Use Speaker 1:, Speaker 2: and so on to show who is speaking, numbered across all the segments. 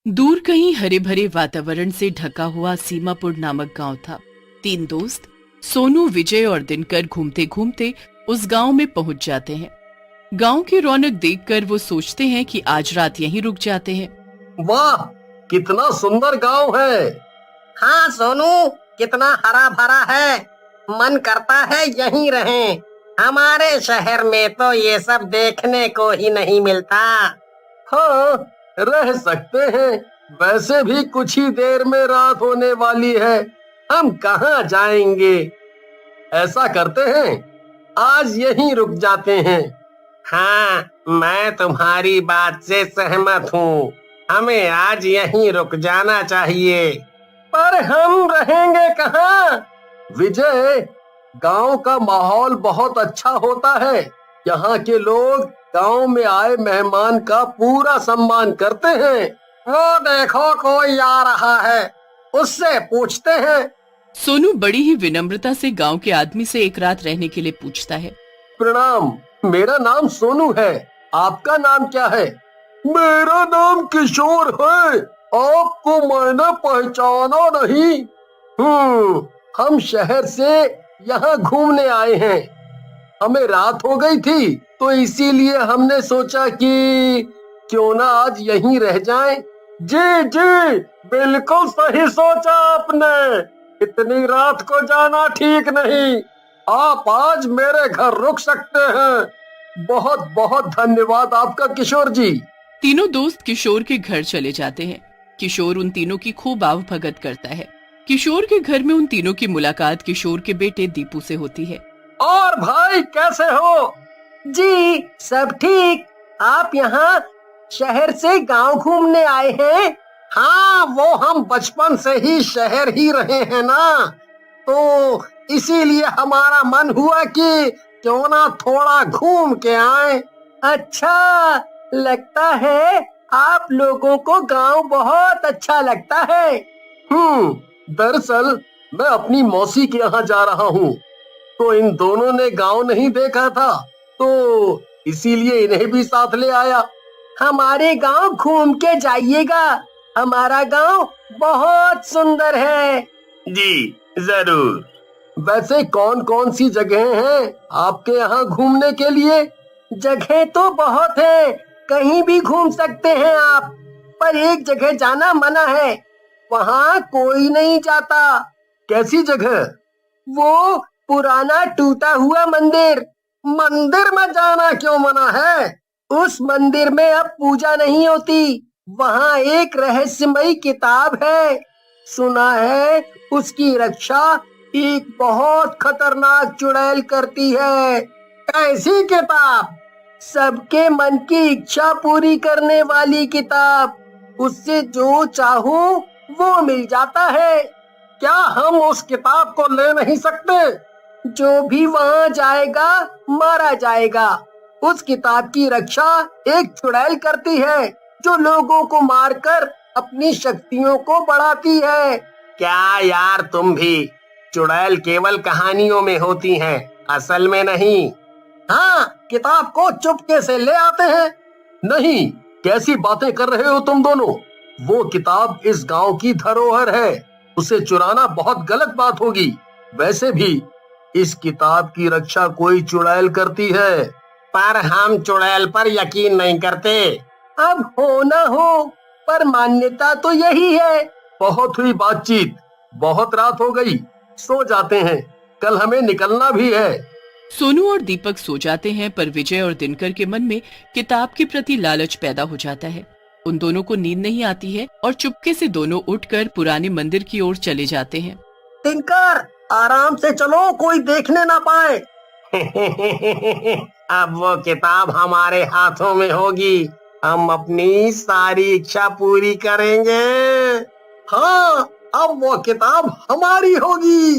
Speaker 1: दूर कहीं हरे भरे वातावरण से ढका हुआ सीमापुर नामक गांव था। 3 दोस्त सोनू, विजय और दिनकर घूमते घूमते उस गांव में पहुंच जाते हैं। गांव की रौनक देखकर वो सोचते हैं कि आज रात यहीं रुक जाते हैं।
Speaker 2: वाह, कितना सुंदर गांव है।
Speaker 3: हाँ सोनू, कितना हरा भरा है। मन करता है यहीं रहें। हमारे शहर में तो ये सब देखने को ही नहीं मिलता।
Speaker 2: हाँ, रह सकते हैं। वैसे भी कुछ ही देर में रात होने वाली है। हम कहाँ जाएंगे? ऐसा करते हैं, आज यहीं रुक जाते हैं।
Speaker 3: हाँ, मैं तुम्हारी बात से सहमत हूँ। हमें आज यहीं रुक जाना चाहिए।
Speaker 2: पर हम रहेंगे कहाँ? विजय, गांव का माहौल बहुत अच्छा होता है। यहाँ के लोग गांव में आए मेहमान का पूरा सम्मान करते हैं।
Speaker 3: वो देखो, कोई आ रहा है, उससे पूछते हैं।
Speaker 1: सोनू बड़ी ही विनम्रता से गांव के आदमी से एक रात रहने के लिए पूछता है।
Speaker 2: प्रणाम, मेरा नाम सोनू है। आपका नाम क्या है? मेरा नाम किशोर है। आपको मैंने पहचाना नहीं। हम शहर से यहाँ घूमने आए हैं। हमें रात हो गई थी, तो इसीलिए हमने सोचा कि क्यों ना आज यहीं रह जाएं। जी जी, बिल्कुल सही सोचा आपने। इतनी रात को जाना ठीक नहीं। आप आज मेरे घर रुक सकते हैं। बहुत बहुत धन्यवाद आपका किशोर जी।
Speaker 1: तीनों दोस्त किशोर के घर चले जाते हैं। किशोर उन तीनों की खूब आवभगत करता है। किशोर के घर में उन तीनों की मुलाकात किशोर के बेटे दीपू से होती है।
Speaker 2: और भाई, कैसे हो?
Speaker 3: जी सब ठीक। आप यहाँ शहर से गांव घूमने आए हैं? हाँ, वो हम बचपन से ही शहर ही रहे हैं ना, तो इसीलिए हमारा मन हुआ कि क्यों ना थोड़ा घूम के आए। अच्छा, लगता है आप लोगों को गांव बहुत अच्छा लगता है।
Speaker 2: दरअसल मैं अपनी मौसी के यहाँ जा रहा हूँ, तो इन दोनों ने गांव नहीं देखा था, तो इसीलिए इन्हें भी साथ ले आया।
Speaker 3: हमारे गांव घूम के जाइएगा। हमारा गांव बहुत सुंदर है।
Speaker 2: जी जरूर। वैसे कौन कौन सी जगह हैं आपके यहाँ घूमने के लिए?
Speaker 3: जगह तो बहुत है, कहीं भी घूम सकते हैं आप, पर एक जगह जाना मना है। वहाँ कोई नहीं जाता।
Speaker 2: कैसी जगह?
Speaker 3: वो पुराना टूटा हुआ मंदिर। मंदिर में जाना क्यों मना है? उस मंदिर में अब पूजा नहीं होती। वहाँ एक रहस्यमयी किताब है। सुना है उसकी रक्षा एक बहुत खतरनाक चुड़ैल करती है। ऐसी किताब? सबके मन की इच्छा पूरी करने वाली किताब। उससे जो चाहो वो मिल जाता है।
Speaker 2: क्या हम उस किताब को ले नहीं सकते?
Speaker 3: जो भी वहाँ जाएगा मारा जाएगा। उस किताब की रक्षा एक चुड़ैल करती है, जो लोगों को मारकर अपनी शक्तियों को बढ़ाती है।
Speaker 2: क्या यार, तुम भी? चुड़ैल केवल कहानियों में होती हैं, असल में नहीं।
Speaker 3: हाँ, किताब को चुपके से ले आते हैं।
Speaker 2: नहीं, कैसी बातें कर रहे हो तुम दोनों? वो किताब इस गांव की धरोहर है, उसे चुराना बहुत गलत बात होगी। वैसे भी इस किताब की रक्षा कोई चुड़ैल करती है।
Speaker 3: पर हम चुड़ैल पर यकीन नहीं करते। अब हो न हो, पर मान्यता तो यही है।
Speaker 2: बहुत हुई बातचीत, बहुत रात हो गई, सो जाते हैं, कल हमें निकलना भी है।
Speaker 1: सोनू और दीपक सो जाते हैं, पर विजय और दिनकर के मन में किताब के प्रति लालच पैदा हो जाता है। उन दोनों को नींद नहीं आती है और चुपके से दोनों उठकर पुराने मंदिर की ओर चले जाते हैं।
Speaker 3: दिनकर, आराम से चलो, कोई देखने ना पाए। अब वो किताब हमारे हाथों में होगी। हम अपनी सारी इच्छा पूरी करेंगे।
Speaker 2: हाँ, अब वो किताब हमारी होगी।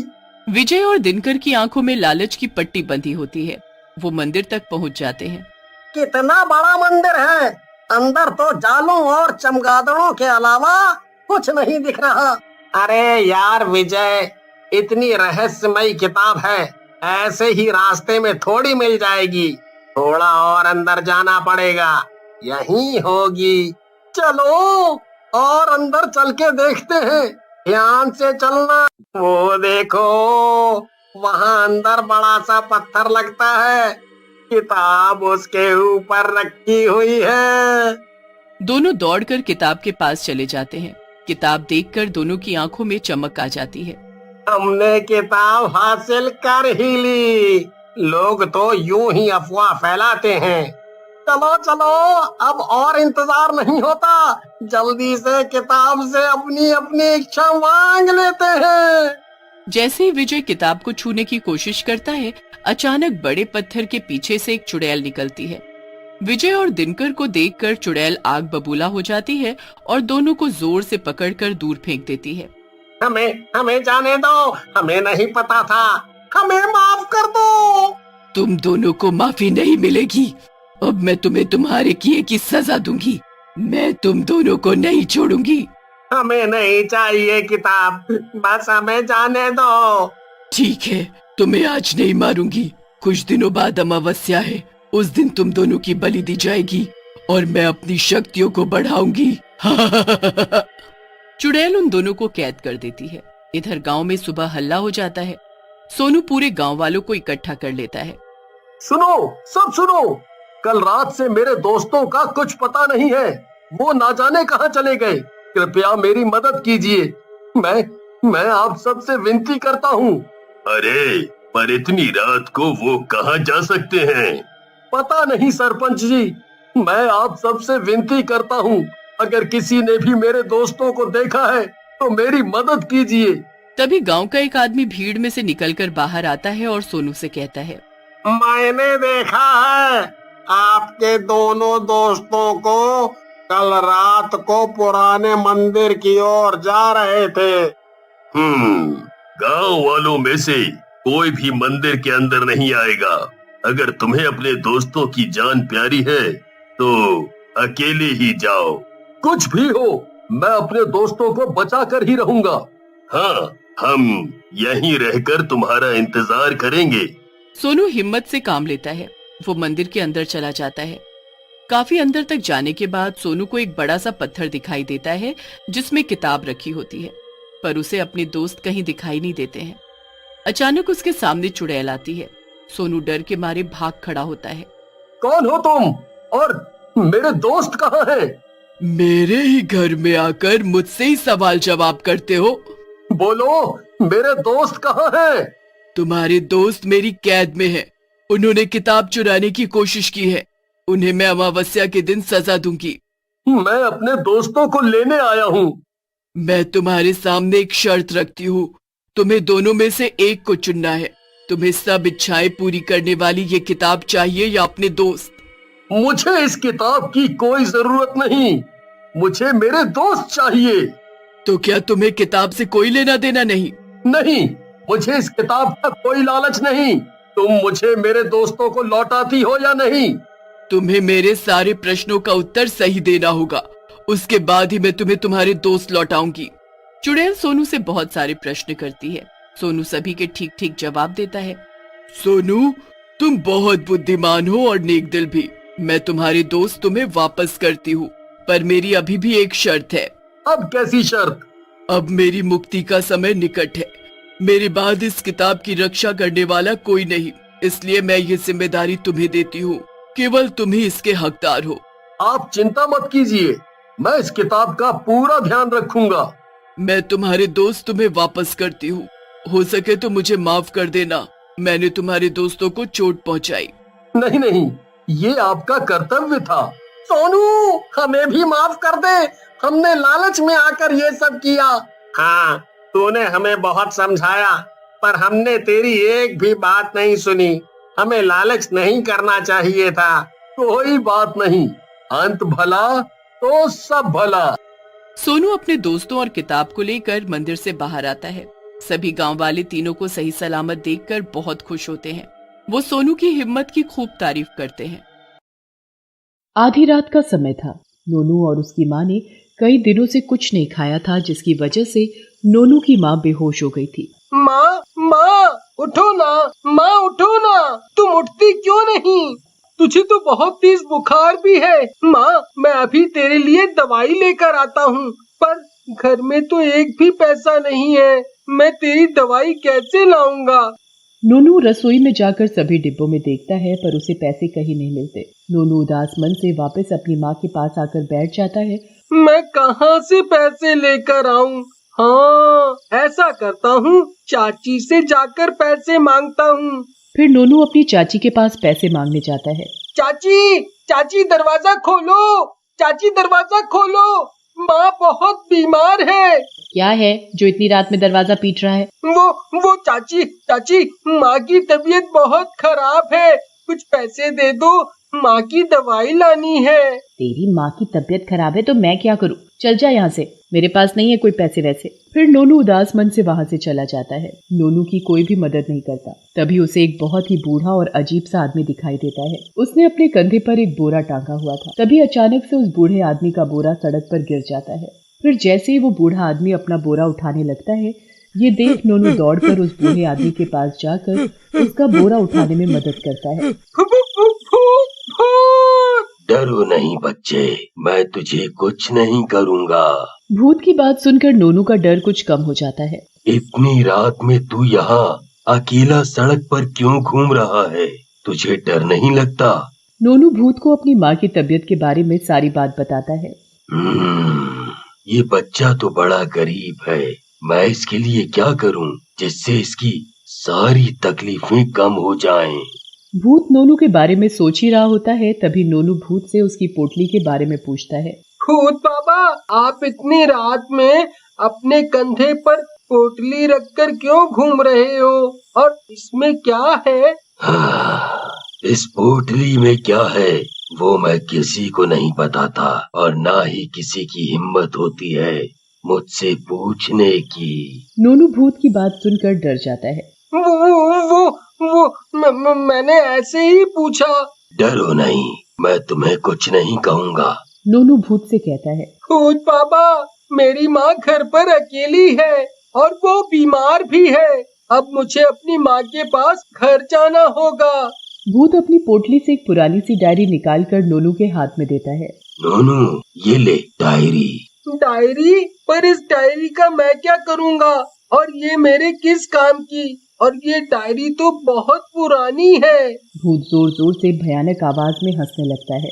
Speaker 1: विजय और दिनकर की आंखों में लालच की पट्टी बंधी होती है। वो मंदिर तक पहुंच जाते हैं।
Speaker 3: कितना बड़ा मंदिर है! अंदर तो जालों और चमगादड़ों के अलावा कुछ नहीं दिख रहा। अरे यार विजय, इतनी रहस्यमयी किताब है, ऐसे ही रास्ते में थोड़ी मिल जाएगी। थोड़ा और अंदर जाना पड़ेगा, यहीं होगी।
Speaker 2: चलो, और अंदर चल के देखते हैं। ध्यान से चलना। वो देखो, वहाँ अंदर बड़ा सा पत्थर लगता है, किताब उसके ऊपर रखी हुई है।
Speaker 1: दोनों दौड़कर किताब के पास चले जाते हैं। किताब देखकर दोनों की आंखों में चमक आ जाती है।
Speaker 2: हमने किताब हासिल कर ही ली। लोग तो यूं ही अफवाह फैलाते हैं। चलो चलो, अब और इंतजार नहीं होता, जल्दी से किताब से अपनी अपनी इच्छा मांग लेते हैं।
Speaker 1: जैसे ही विजय किताब को छूने की कोशिश करता है, अचानक बड़े पत्थर के पीछे से एक चुड़ैल निकलती है। विजय और दिनकर को देखकर चुड़ैल आग बबूला हो जाती है और दोनों को जोर से पकड़कर दूर फेंक देती है।
Speaker 2: हमें जाने दो, हमें नहीं पता था, हमें माफ कर दो।
Speaker 1: तुम दोनों को माफी नहीं मिलेगी। अब मैं तुम्हें तुम्हारे किए की सजा दूंगी। मैं तुम दोनों को नहीं छोड़ूंगी।
Speaker 2: हमें नहीं चाहिए किताब, बस हमें जाने दो।
Speaker 1: ठीक है, तुम्हें आज नहीं मारूंगी। कुछ दिनों बाद अमावस्या है, उस दिन तुम दोनों की बलि दी जाएगी और मैं अपनी शक्तियों को बढ़ाऊंगी। चुड़ैल उन दोनों को कैद कर देती है। इधर गांव में सुबह हल्ला हो जाता है। सोनू पूरे गांव वालों को इकट्ठा कर लेता है।
Speaker 2: सुनो, सब सुनो, कल रात से मेरे दोस्तों का कुछ पता नहीं है। वो ना जाने कहाँ चले गए। कृपया मेरी मदद कीजिए। मैं आप सबसे विनती करता हूँ।
Speaker 4: अरे, पर इतनी रात को वो कहाँ जा सकते हैं?
Speaker 2: पता नहीं सरपंच जी, मैं आप सबसे विनती करता हूँ, अगर किसी ने भी मेरे दोस्तों को देखा है तो मेरी मदद कीजिए।
Speaker 1: तभी गांव का एक आदमी भीड़ में से निकलकर बाहर आता है और सोनू से कहता है,
Speaker 2: मैंने देखा है आपके दोनों दोस्तों को कल रात को पुराने मंदिर की ओर जा रहे थे।
Speaker 4: गांव वालों में से कोई भी मंदिर के अंदर नहीं आएगा। अगर तुम्हें अपने दोस्तों की जान प्यारी है तो अकेले ही जाओ।
Speaker 2: कुछ भी हो, मैं अपने दोस्तों को बचा कर ही रहूंगा।
Speaker 4: हाँ, हम यहीं रहकर तुम्हारा इंतजार करेंगे।
Speaker 1: सोनू हिम्मत से काम लेता है। वो मंदिर के अंदर चला जाता है। काफी अंदर तक जाने के बाद सोनू को एक बड़ा सा पत्थर दिखाई देता है जिसमें किताब रखी होती है, पर उसे अपने दोस्त कहीं दिखाई नहीं देते हैं। अचानक उसके सामने चुड़ैल आती है। सोनू डर के मारे भाग खड़ा होता है।
Speaker 2: कौन हो तुम और मेरे दोस्त कहाँ हैं?
Speaker 1: मेरे ही घर में आकर मुझसे ही सवाल जवाब करते हो।
Speaker 2: बोलो, मेरे दोस्त कहाँ हैं?
Speaker 1: तुम्हारे दोस्त मेरी कैद में हैं। उन्होंने किताब चुराने की कोशिश की है। उन्हें मैं अमावस्या के दिन सजा दूंगी।
Speaker 2: मैं अपने दोस्तों को लेने आया हूँ।
Speaker 1: मैं तुम्हारे सामने एक शर्त रखती हूँ। तुम्हें दोनों में से एक को चुनना है। तुम्हें सब इच्छाएं पूरी करने वाली ये किताब चाहिए या अपने दोस्त?
Speaker 2: मुझे इस किताब की कोई जरूरत नहीं, मुझे मेरे दोस्त चाहिए।
Speaker 1: तो क्या तुम्हें किताब से कोई लेना देना नहीं?
Speaker 2: नहीं, मुझे इस किताब का कोई लालच नहीं। तुम मुझे मेरे दोस्तों को लौटाती हो या नहीं?
Speaker 1: तुम्हें मेरे सारे प्रश्नों का उत्तर सही देना होगा, उसके बाद ही मैं तुम्हें तुम्हारे दोस्त लौटाऊंगी। चुड़ैल सोनू से बहुत सारे प्रश्न करती है। सोनू सभी के ठीक ठीक जवाब देता है। सोनू, तुम बहुत बुद्धिमान हो और नेक दिल भी। मैं तुम्हारे दोस्त तुम्हें वापस करती हूँ, पर मेरी अभी भी एक शर्त है।
Speaker 2: अब कैसी शर्त?
Speaker 1: अब मेरी मुक्ति का समय निकट है। मेरे बाद इस किताब की रक्षा करने वाला कोई नहीं, इसलिए मैं ये जिम्मेदारी तुम्हें देती हूँ। केवल तुम ही इसके हकदार हो।
Speaker 2: आप चिंता मत कीजिए, मैं इस किताब का पूरा ध्यान रखूंगा।
Speaker 1: मैं तुम्हारे दोस्त तुम्हें वापस करती हूँ। हो सके तो मुझे माफ कर देना, मैंने तुम्हारे दोस्तों को चोट पहुँचाई।
Speaker 2: नहीं नहीं, ये आपका कर्तव्य था। सोनू, हमें भी माफ कर दे, हमने लालच में आकर ये सब किया। हाँ, तूने हमें बहुत समझाया, पर हमने तेरी एक भी बात नहीं सुनी। हमें लालच नहीं करना चाहिए था। कोई बात नहीं, अंत भला तो सब भला।
Speaker 1: सोनू अपने दोस्तों और किताब को लेकर मंदिर से बाहर आता है। सभी गांव वाले तीनों को सही सलामत देखकर बहुत खुश होते हैं। वो सोनू की हिम्मत की खूब तारीफ करते हैं। आधी रात का समय था। नोनू और उसकी माँ ने कई दिनों से कुछ नहीं खाया था, जिसकी वजह से नोनू की माँ बेहोश हो गई थी।
Speaker 3: माँ, माँ, उठो ना, माँ उठो ना, तुम उठती क्यों नहीं? तुझे तो बहुत तेज बुखार भी है। माँ, मैं अभी तेरे लिए दवाई लेकर आता हूँ, पर घर में तो एक भी पैसा नहीं है। मैं तेरी दवाई कैसे लाऊंगा?
Speaker 1: नोनू रसोई में जाकर सभी डिब्बों में देखता है, पर उसे पैसे कहीं नहीं मिलते। नोनू उदास मन से वापस अपनी माँ के पास आकर बैठ जाता है।
Speaker 3: मैं कहाँ से पैसे लेकर आऊँ? हाँ, ऐसा करता हूँ, चाची से जाकर पैसे मांगता हूँ।
Speaker 1: फिर नोनू अपनी चाची के पास पैसे मांगने जाता है।
Speaker 3: चाची, चाची दरवाजा खोलो, चाची दरवाजा खोलो, माँ बहुत बीमार है।
Speaker 1: क्या है जो इतनी रात में दरवाजा पीट रहा है?
Speaker 3: वो चाची, चाची, माँ की तबीयत बहुत खराब है, कुछ पैसे दे दो, माँ की दवाई लानी है।
Speaker 1: तेरी माँ की तबीयत खराब है तो मैं क्या करूँ? चल जा यहाँ से, मेरे पास नहीं है कोई पैसे वैसे। फिर नोनू उदास मन से वहाँ से चला जाता है। नोनू की कोई भी मदद नहीं करता। तभी उसे एक बहुत ही बूढ़ा और अजीब सा आदमी दिखाई देता है। उसने अपने कंधे पर एक बोरा टांगा हुआ था। तभी अचानक से उस बूढ़े आदमी का बोरा सड़क पर गिर जाता है। फिर जैसे ही वो बूढ़ा आदमी अपना बोरा उठाने लगता है, ये देख नोनू दौड़कर उस बूढ़े आदमी के पास जाकर उसका बोरा उठाने में मदद करता है।
Speaker 4: डरो नहीं बच्चे, मैं तुझे कुछ नहीं करूँगा।
Speaker 1: भूत की बात सुनकर नोनू का डर कुछ कम हो जाता है।
Speaker 4: इतनी रात में तू यहाँ अकेला सड़क पर क्यों घूम रहा है? तुझे डर नहीं लगता?
Speaker 1: नोनू भूत को अपनी माँ की तबीयत के बारे में सारी बात बताता है।
Speaker 4: ये बच्चा तो बड़ा गरीब है, मैं इसके लिए क्या करूं जिससे इसकी सारी तकलीफें कम हो जाएं?
Speaker 1: भूत नोनू के बारे में सोच ही रहा होता है, तभी नोनू भूत से उसकी पोटली के बारे में पूछता है।
Speaker 3: भूत बाबा, आप इतनी रात में अपने कंधे पर पोटली रखकर क्यों घूम रहे हो, और इसमें क्या है?
Speaker 4: इस पोटली में क्या है वो मैं किसी को नहीं बताता, और ना ही किसी की हिम्मत होती है मुझसे पूछने की।
Speaker 1: नोनू भूत की बात सुनकर डर जाता है।
Speaker 3: मैंने ऐसे ही पूछा।
Speaker 4: डरो नहीं, मैं तुम्हें कुछ नहीं कहूँगा।
Speaker 1: नोनू भूत से कहता है।
Speaker 3: भूत बाबा, मेरी माँ घर पर अकेली है और वो बीमार भी है। अब मुझे अपनी माँ के पास घर जाना होगा।
Speaker 1: भूत अपनी पोटली से एक पुरानी सी डायरी निकालकर नोनू के हाथ में देता है।
Speaker 4: नोनू, ये ले डायरी।
Speaker 3: डायरी? पर इस डायरी का मैं क्या करूँगा, और ये मेरे किस काम की, और ये डायरी तो बहुत पुरानी है।
Speaker 1: भूत जोर जोर से भयानक आवाज में हंसने लगता है।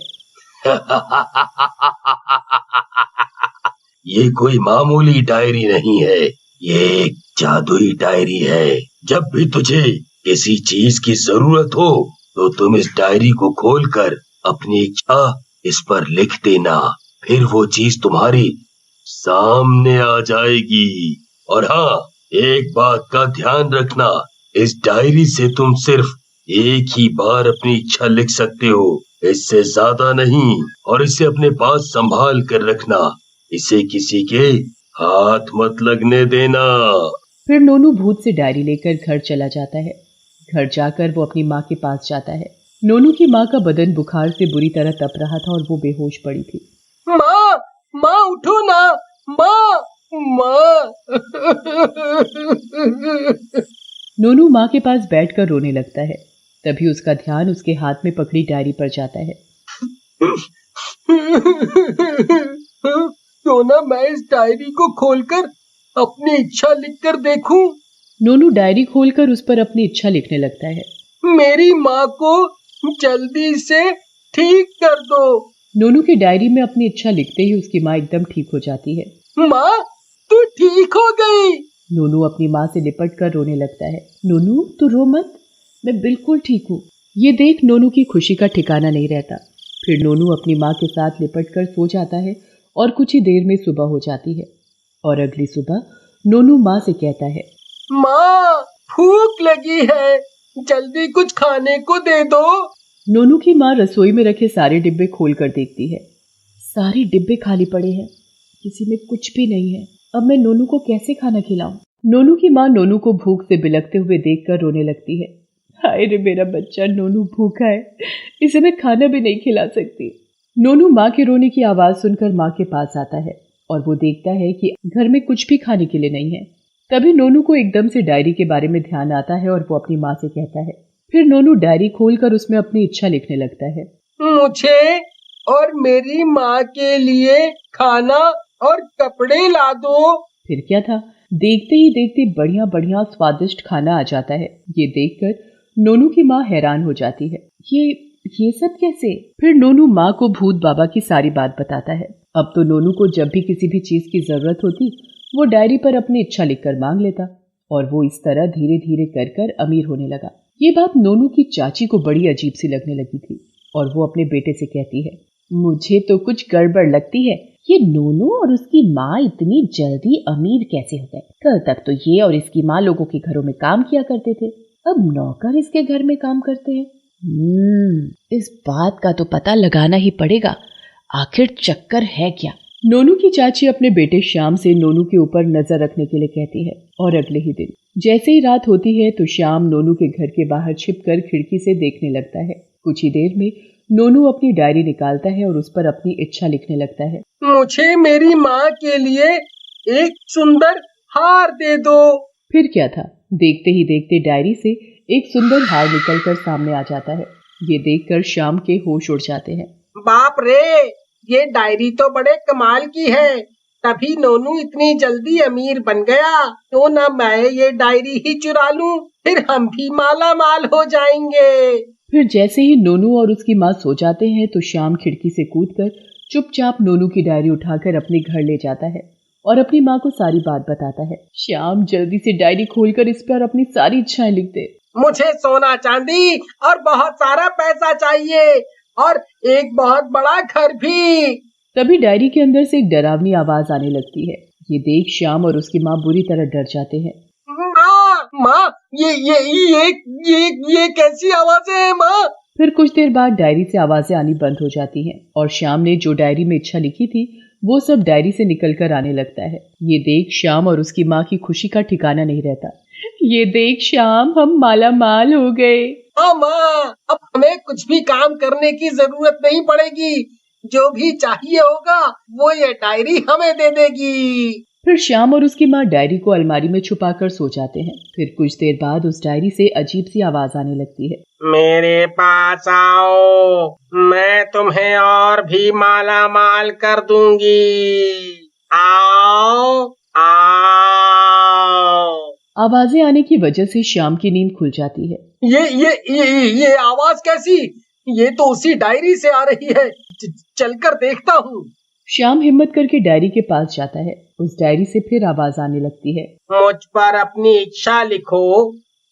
Speaker 4: ये कोई मामूली डायरी नहीं है, ये एक जादुई डायरी है। जब भी तुझे किसी चीज की जरूरत हो तो तुम इस डायरी को खोलकर अपनी इच्छा इस पर लिख देना, फिर वो चीज तुम्हारी सामने आ जाएगी। और हाँ, एक बात का ध्यान रखना, इस डायरी से तुम सिर्फ एक ही बार अपनी इच्छा लिख सकते हो, इससे ज्यादा नहीं, और इसे अपने पास संभाल कर रखना, इसे किसी के हाथ मत लगने देना।
Speaker 1: फिर नोनू भूत से डायरी लेकर घर चला जाता है। घर जाकर वो अपनी माँ के पास जाता है। नोनू की माँ का बदन बुखार से बुरी तरह तप रहा था और वो बेहोश पड़ी थी।
Speaker 3: माँ, माँ उठो ना, माँ, माँ।
Speaker 1: नोनू माँ के पास बैठकर रोने लगता है। तभी उसका ध्यान उसके हाथ में पकड़ी डायरी पर जाता है।
Speaker 3: तो ना मैं इस डायरी को खोलकर अपनी इच्छा लिखकर देखूं।
Speaker 1: नोनू डायरी खोलकर उस पर अपनी इच्छा लिखने लगता है।
Speaker 3: मेरी माँ को जल्दी से ठीक कर दो।
Speaker 1: नोनू की डायरी में अपनी इच्छा लिखते ही उसकी माँ एकदम ठीक हो जाती है।
Speaker 3: माँ, तू ठीक हो गई।
Speaker 1: नोनू अपनी माँ से लिपट कर रोने लगता है। नोनू, तू रो मत, मैं बिल्कुल ठीक हूँ। ये देख नोनू की खुशी का ठिकाना नहीं रहता। फिर नोनू अपनी माँ के साथ लिपट कर सो जाता है और कुछ ही देर में सुबह हो जाती है। और अगली सुबह नोनू माँ से कहता है।
Speaker 3: माँ, भूख लगी है, जल्दी कुछ खाने को दे दो।
Speaker 1: नोनू की माँ रसोई में रखे सारे डिब्बे खोलकर देखती है। सारे डिब्बे खाली पड़े हैं, किसी में कुछ भी नहीं है। अब मैं नोनू को कैसे खाना खिलाऊं? नोनू की माँ नोनू को भूख से बिलखते हुए देखकर रोने लगती है। हाय रे, मेरा बच्चा नोनू भूखा है, इसे मैं खाना भी नहीं खिला सकती। नोनू माँ के रोने की आवाज सुनकर माँ के पास आता है और वो देखता है कि घर में कुछ भी खाने के लिए नहीं है। तभी नोनू को एकदम से डायरी के बारे में ध्यान आता है और वो अपनी माँ से कहता है। फिर नोनू डायरी खोलकर उसमें अपनी इच्छा लिखने लगता है।
Speaker 3: मुझे और मेरी माँ के लिए खाना और कपड़े ला दो।
Speaker 1: फिर क्या था, देखते ही देखते बढ़िया बढ़िया स्वादिष्ट खाना आ जाता है। ये देखकर नोनू की माँ हैरान हो जाती है। ये सब कैसे? फिर नोनू माँ को भूत बाबा की सारी बात बताता है। अब तो नोनू को जब भी किसी भी चीज की जरूरत होती वो डायरी पर अपनी इच्छा लिखकर मांग लेता और वो इस तरह धीरे धीरे कर कर अमीर होने लगा। ये बात नोनू की चाची को बड़ी अजीब सी लगने लगी थी और वो अपने बेटे से कहती है, मुझे तो कुछ गड़बड़ लगती है। ये नोनू और उसकी माँ इतनी जल्दी अमीर कैसे हो गए? कल तक तो ये और इसकी माँ लोगों के घरों में काम किया करते थे, अब नौकर इसके घर में काम करते हैं। इस बात का तो पता लगाना ही पड़ेगा, आखिर चक्कर है क्या? नोनू की चाची अपने बेटे श्याम से नोनू के ऊपर नजर रखने के लिए कहती है और अगले ही दिन जैसे ही रात होती है तो श्याम नोनू के घर के बाहर छिपकर खिड़की से देखने लगता है। कुछ ही देर में नोनू अपनी डायरी निकालता है और उस पर अपनी इच्छा लिखने लगता है।
Speaker 3: मुझे मेरी माँ के लिए एक सुंदर हार दे दो।
Speaker 1: फिर क्या था, देखते ही देखते डायरी से एक सुंदर हार निकलकर सामने आ जाता है। ये देखकर श्याम के होश उड़ जाते हैं।
Speaker 3: बाप रे, ये डायरी तो बड़े कमाल की है, तभी नोनू इतनी जल्दी अमीर बन गया। तो ना मैं ये डायरी ही चुरा लूं, फिर हम भी माला माल हो जाएंगे।
Speaker 1: फिर जैसे ही नोनू और उसकी माँ सो जाते हैं तो श्याम खिड़की से कूदकर चुपचाप नोनू की डायरी उठाकर अपने घर ले जाता है और अपनी माँ को सारी बात बताता है। श्याम जल्दी से डायरी खोलकर इस पर अपनी सारी इच्छाएं लिख दे।
Speaker 3: मुझे सोना चांदी और बहुत सारा पैसा चाहिए और एक बहुत बड़ा घर भी।
Speaker 1: तभी डायरी के अंदर से एक डरावनी आवाज आने लगती है। ये देख श्याम और उसकी माँ बुरी तरह डर जाते हैं।
Speaker 3: माँ, ये कैसी आवाजें हैं माँ?
Speaker 1: फिर कुछ देर बाद डायरी से आवाजें आनी बंद हो जाती हैं और श्याम ने जो डायरी में इच्छा लिखी थी वो सब डायरी से निकलकर आने लगता है। ये देख श्याम और उसकी माँ की खुशी का ठिकाना नहीं रहता। ये देख श्याम, हम माला माल हो गए।
Speaker 3: हाँ माँ, अब हमें कुछ भी काम करने की जरूरत नहीं पड़ेगी, जो भी चाहिए होगा वो ये डायरी हमें दे देगी।
Speaker 1: फिर श्याम और उसकी माँ डायरी को अलमारी में छुपाकर सो जाते हैं। फिर कुछ देर बाद उस डायरी से अजीब सी आवाज आने लगती है।
Speaker 3: मेरे पास आओ, मैं तुम्हें और भी माला माल कर दूंगी। आओ आओ।
Speaker 1: आवाजें आने की वजह से श्याम की नींद खुल जाती है।
Speaker 3: ये आवाज कैसी? ये तो उसी डायरी से आ रही है, चलकर देखता हूँ।
Speaker 1: श्याम हिम्मत करके डायरी के पास जाता है। उस डायरी से फिर आवाज आने लगती है।
Speaker 3: मुझ पर अपनी इच्छा लिखो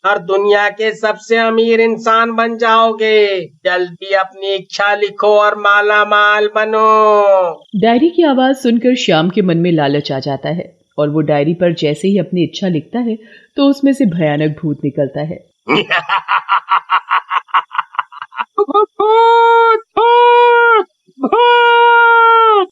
Speaker 3: और दुनिया के सबसे अमीर इंसान बन जाओगे। जल्दी अपनी इच्छा लिखो और माला माल बनो।
Speaker 1: डायरी की आवाज सुनकर श्याम के मन में लालच आ जाता है और वो डायरी पर जैसे ही अपनी इच्छा लिखता है तो उसमें से भयानक भूत निकलता है।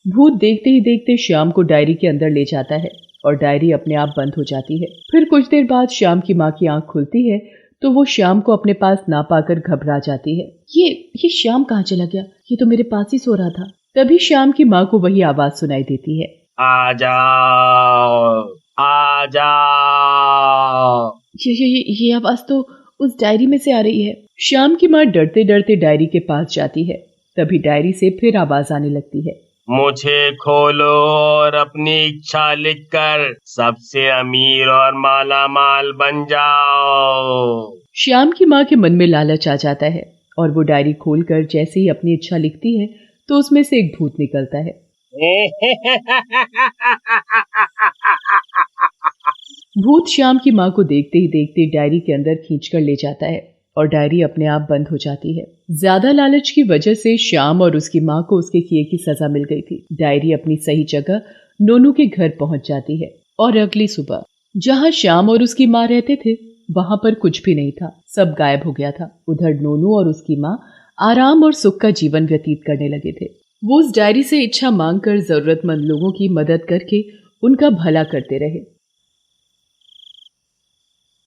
Speaker 1: भूत देखते ही देखते श्याम को डायरी के अंदर ले जाता है और डायरी अपने आप बंद हो जाती है। फिर कुछ देर बाद श्याम की माँ की आंख खुलती है तो वो श्याम को अपने पास ना पाकर घबरा जाती है। ये श्याम कहाँ चला गया? ये तो मेरे पास ही सो रहा था। तभी श्याम की माँ को वही आवाज सुनाई देती है।
Speaker 3: आ जाओ, आ जाओ।
Speaker 1: ये आवाज तो उस डायरी में से आ रही है। श्याम की माँ डरते डरते डायरी के पास जाती है। तभी डायरी से फिर आवाज आने लगती है।
Speaker 3: मुझे खोलो और अपनी इच्छा लिखकर सबसे अमीर और माला माल बन जाओ।
Speaker 1: श्याम की माँ के मन में लालच आ जाता है और वो डायरी खोलकर जैसे ही अपनी इच्छा लिखती है तो उसमें से एक भूत निकलता है। भूत श्याम की माँ को देखते ही देखते डायरी के अंदर खींचकर ले जाता है और डायरी अपने आप बंद हो जाती है। ज्यादा लालच की वजह से श्याम और उसकी माँ को उसके किए की सजा मिल गई थी। डायरी अपनी सही जगह नोनू के घर पहुंच जाती है और अगली सुबह जहाँ श्याम और उसकी माँ रहते थे वहां पर कुछ भी नहीं था, सब गायब हो गया था। उधर नोनू और उसकी माँ आराम और सुख का जीवन व्यतीत करने लगे थे। वो उस डायरी से इच्छा मांगकर जरूरतमंद लोगों की मदद करके उनका भला करते रहे।